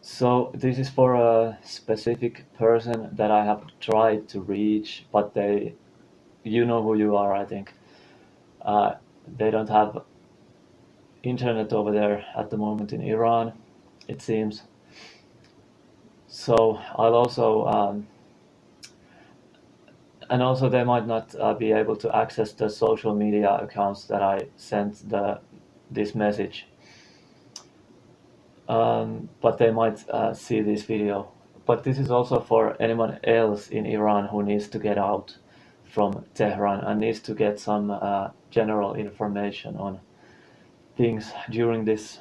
So this is for a specific person that I have tried to reach, but you know who you are, I think. Uh, they don't have internet over there at the moment in Iran, it seems. So I'll also, and also they might not be able to access the social media accounts that I sent this message. But they might see this video. But this is also for anyone else in Iran who needs to get out from Tehran and needs to get some general information on things during this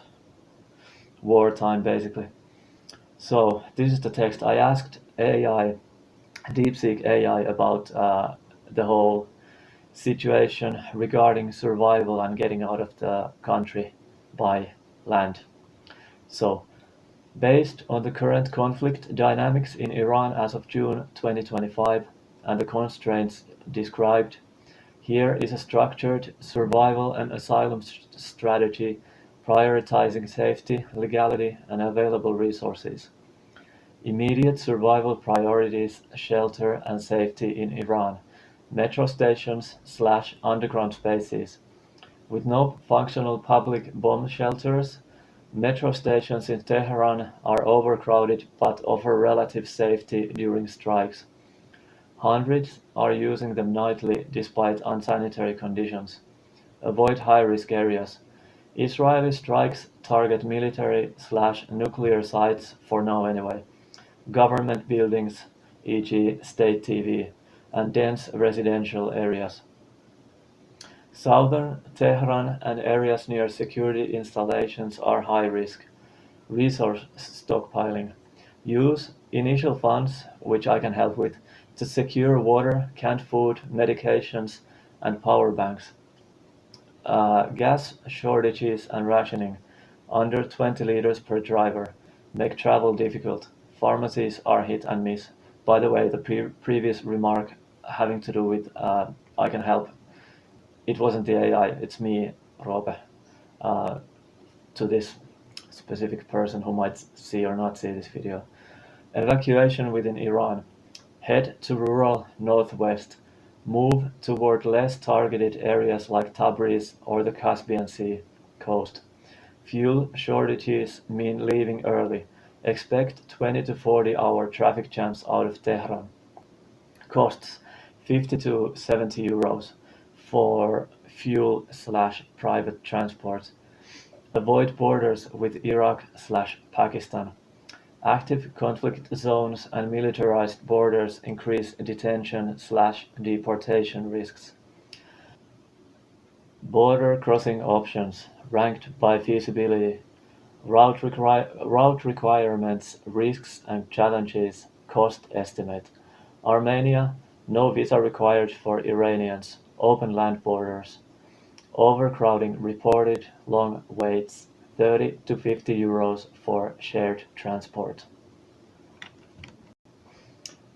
wartime, basically. So this is the text. I asked AI, DeepSeek AI, about the whole situation regarding survival and getting out of the country by land. So based on the current conflict dynamics in Iran as of June 2025 and the constraints described, here is a structured survival and asylum strategy prioritizing safety, legality, and available resources. Immediate survival priorities: shelter and safety in Iran, metro stations/underground spaces. With no functional public bomb shelters, metro stations in Tehran are overcrowded but offer relative safety during strikes. Hundreds are using them nightly despite unsanitary conditions. Avoid high-risk areas. Israeli strikes target military/nuclear sites for now anyway, government buildings, e.g. state TV, and dense residential areas. Southern Tehran and areas near security installations are high risk. Resource stockpiling. Use initial funds, which I can help with, to secure water, canned food, medications, and power banks. Gas shortages and rationing. Under 20 liters per driver. Make travel difficult. Pharmacies are hit and miss. By the way, the previous remark having to do with I can help, it wasn't the AI, it's me, Roope, uh, to this specific person who might see or not see this video. Evacuation within Iran. Head to rural northwest. Move toward less targeted areas like Tabriz or the Caspian Sea coast. Fuel shortages mean leaving early. Expect 20 to 40-hour traffic jams out of Tehran. Costs: 50 to 70 euros for fuel/private transport. Avoid borders with Iraq/Pakistan. Active conflict zones and militarized borders increase detention/deportation risks. Border crossing options, ranked by feasibility. Route requirements, risks and challenges, cost estimate. Armenia: no visa required for Iranians, open land borders. Overcrowding reported, long waits, 30 to 50 euros for shared transport.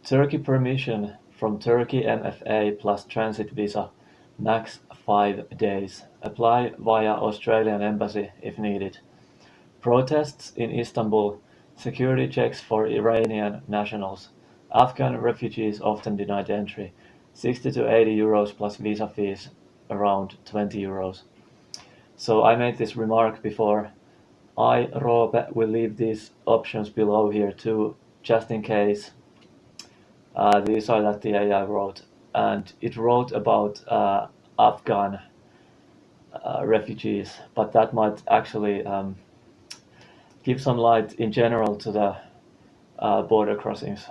Turkey permission from Turkey MFA plus transit visa, max 5 days. Apply via Australian Embassy if needed. Protests in Istanbul, security checks for Iranian nationals. Afghan refugees often denied entry, 60 to 80 euros plus visa fees, around 20 euros. So I made this remark before. I, Roope, will leave these options below here too, just in case. These are that the AI wrote, and it wrote about Afghan refugees, but that might actually give some light in general to the border crossings,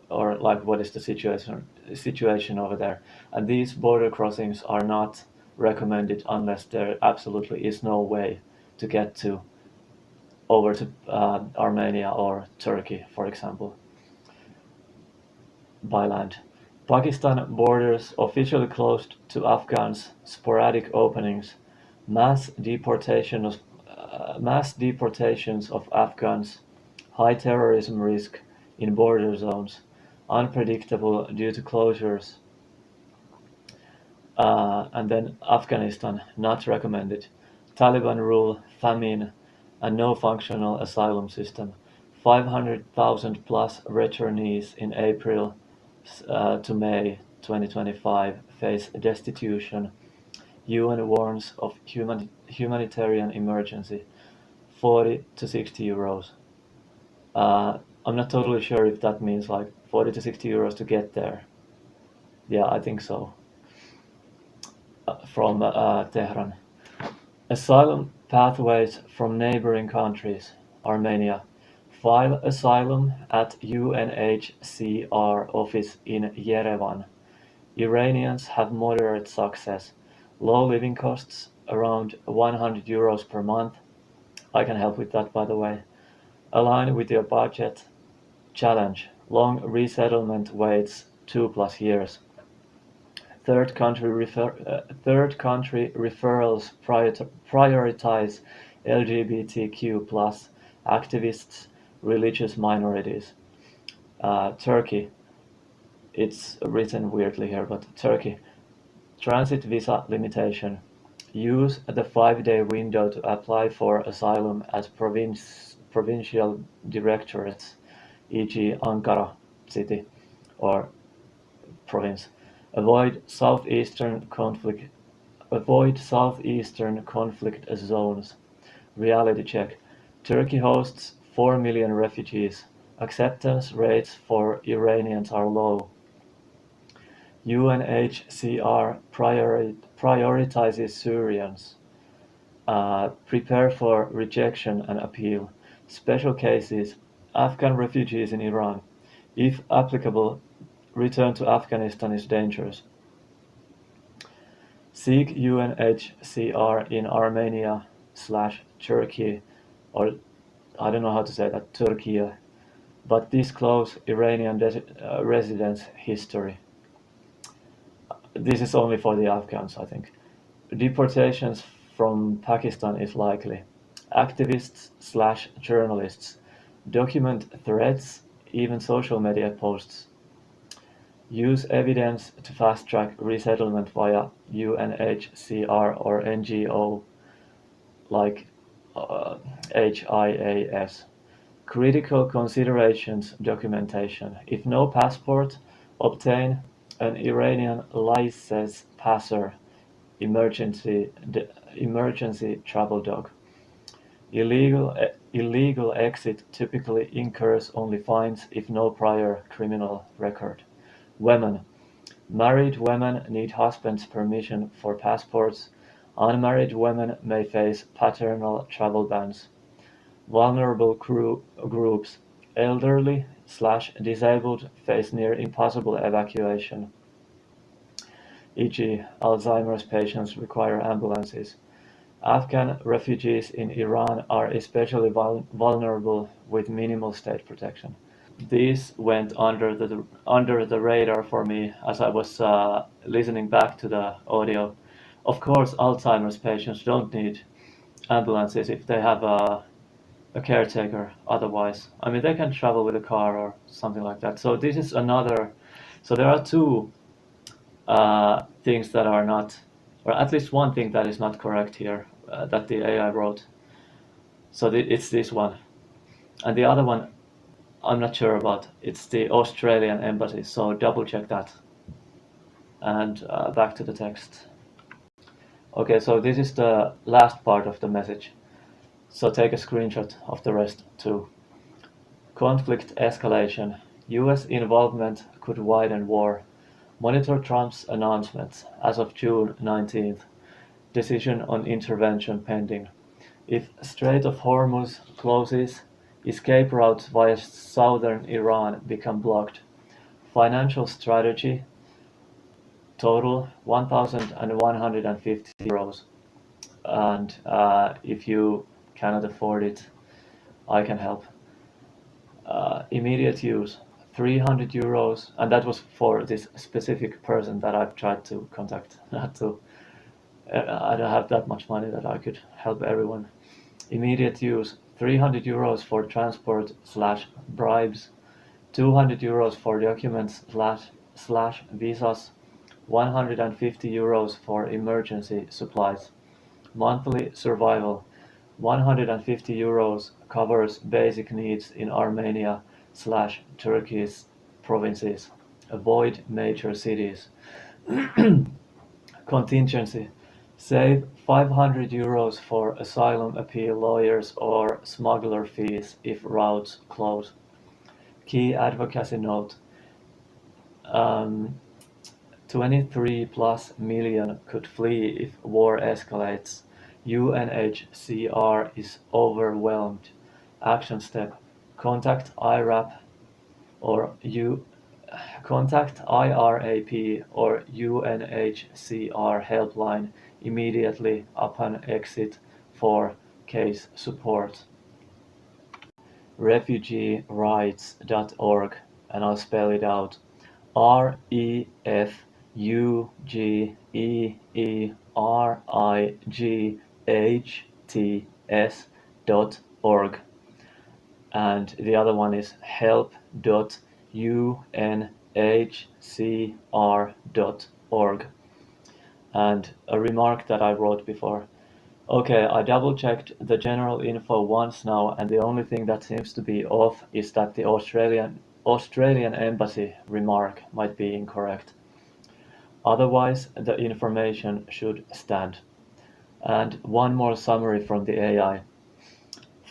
or like what is the situation over there. And these border crossings are not recommended unless there absolutely is no way to get to over to Armenia or Turkey, for example, by land. Pakistan borders officially closed to Afghans, sporadic openings, mass mass deportations of Afghans, high terrorism risk in border zones, unpredictable due to closures, and then Afghanistan, not recommended. Taliban rule, famine, and no functional asylum system. 500,000 plus returnees in April to May 2025 face destitution. UN warns of humanitarian emergency. 40 to 60 euros. I'm not totally sure if that means like 40 to 60 euros to get there. Yeah, I think so. From Tehran. Asylum pathways from neighboring countries. Armenia. File asylum at UNHCR office in Yerevan. Iranians have moderate success. Low living costs, around 100 euros per month. I can help with that, by the way. Align with your budget. Challenge: long resettlement waits 2+ years. Third country referrals prioritize LGBTQ plus activists, religious minorities. Turkey, it's written weirdly here, but Turkey. Transit visa limitation. Use the 5-day window to apply for asylum at provincial directorates, e.g. Ankara city or province. Avoid southeastern conflict zones. Reality check. Turkey hosts 4 million refugees. Acceptance rates for Iranians are low. UNHCR prioritizes Syrians. Prepare for rejection and appeal. Special cases: Afghan refugees in Iran. If applicable, return to Afghanistan is dangerous. Seek UNHCR in Armenia/Turkey, or I don't know how to say that, Turkey, but disclose Iranian residence history. This is only for the Afghans, I think. Deportations from Pakistan is likely. Activists/journalists. Document threats, even social media posts. Use evidence to fast-track resettlement via UNHCR or NGO like HIAS. Critical considerations documentation. If no passport, obtain an Iranian license passer, emergency travel dog. Illegal exit typically incurs only fines if no prior criminal record. Women. Married women need husband's permission for passports. Unmarried women may face paternal travel bans. Vulnerable groups. Elderly/disabled face near impossible evacuation, e.g. Alzheimer's patients require ambulances. Afghan refugees in Iran are especially vulnerable with minimal state protection. This went under the radar for me as I was listening back to the audio. Of course, Alzheimer's patients don't need ambulances if they have a caretaker otherwise. I mean, they can travel with a car or something like that. So this is another. So there are two things that are not, or at least one thing that is not correct here that the AI wrote. So it's this one. And the other one, I'm not sure about. It's the Australian embassy, so double check that. And back to the text. Okay, so this is the last part of the message. So take a screenshot of the rest too. Conflict escalation. US involvement could widen war. Monitor Trump's announcements as of June 19th. Decision on intervention pending. If Strait of Hormuz closes, escape routes via southern Iran become blocked. Financial strategy. Total 1,150 euros. And if you cannot afford it, I can help. Immediate use 300 euros, and that was for this specific person that I've tried to contact. Not to, I don't have that much money that I could help everyone. Immediate use 300 euros for transport/bribes, 200 euros for documents/visas, 150 euros for emergency supplies. Monthly survival 150 euros covers basic needs in Armenia/Turkey's provinces. Avoid major cities. Contingency: save €500 for asylum appeal lawyers or smuggler fees if routes close. Key advocacy note: 23 plus million could flee if war escalates. UNHCR is overwhelmed. Action step: contact IRAP or contact IRAP or UNHCR helpline immediately upon exit for case support. Refugeerights.org, and I'll spell it out: REFUGEERIGHTS.org, and the other one is help.unhcr.org. And a remark that I wrote before: okay, I double-checked the general info once now, and the only thing that seems to be off is that the Australian embassy remark might be incorrect. Otherwise, the information should stand. And one more summary from the AI.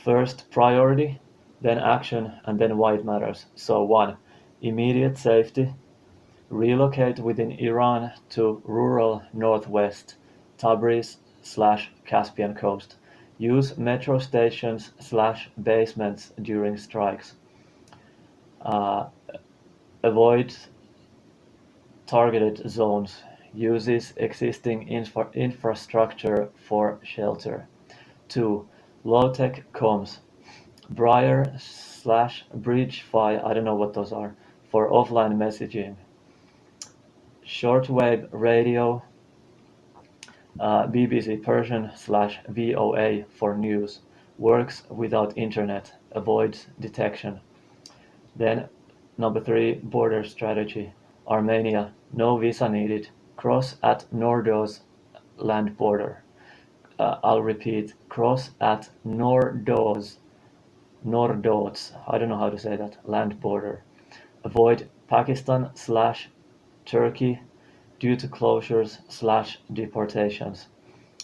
First, priority, then action, and then why it matters. So 1. Immediate safety. Relocate within Iran to rural northwest, Tabriz/Caspian coast. Use metro stations/basements during strikes. Avoid targeted zones. Uses existing infrastructure for shelter. 2. Low-tech comms. Briar/BridgeFi, I don't know what those are, for offline messaging. Shortwave radio, BBC Persian/VOA for news. Works without internet. Avoids detection. Then number 3, border strategy. Armenia, no visa needed. Cross at Nordo's land border. I'll repeat, cross at Nordo's, I don't know how to say that, land border. Avoid Pakistan/Turkey due to closures/deportations.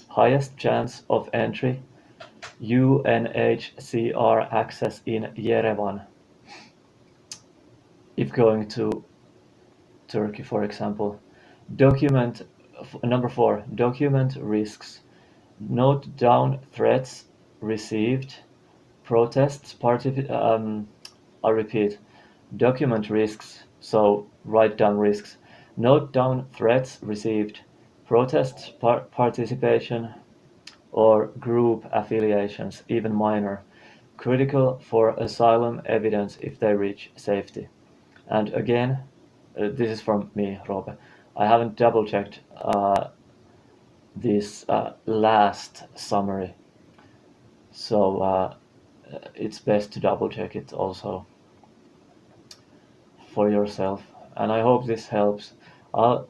Highest chance of entry, UNHCR access in Yerevan. If going to Turkey, for example. Number 4, document risks. Note down threats received, protests, I repeat, document risks, so write down risks. Note down threats received, protests, participation, or group affiliations, even minor. Critical for asylum evidence if they reach safety. And again, this is from me, Roope. I haven't double-checked this last summary, so it's best to double-check it also for yourself. And I hope this helps. I'll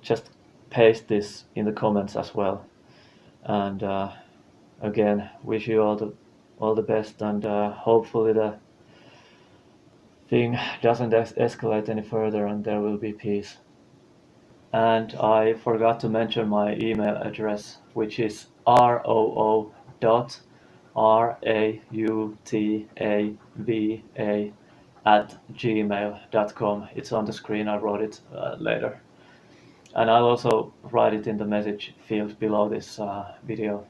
just paste this in the comments as well. And again, wish you all the best, and hopefully the thing doesn't escalate any further and there will be peace. And I forgot to mention my email address, which is roo.rautava@gmail.com. It's on the screen, I wrote it later. And I'll also write it in the message field below this video.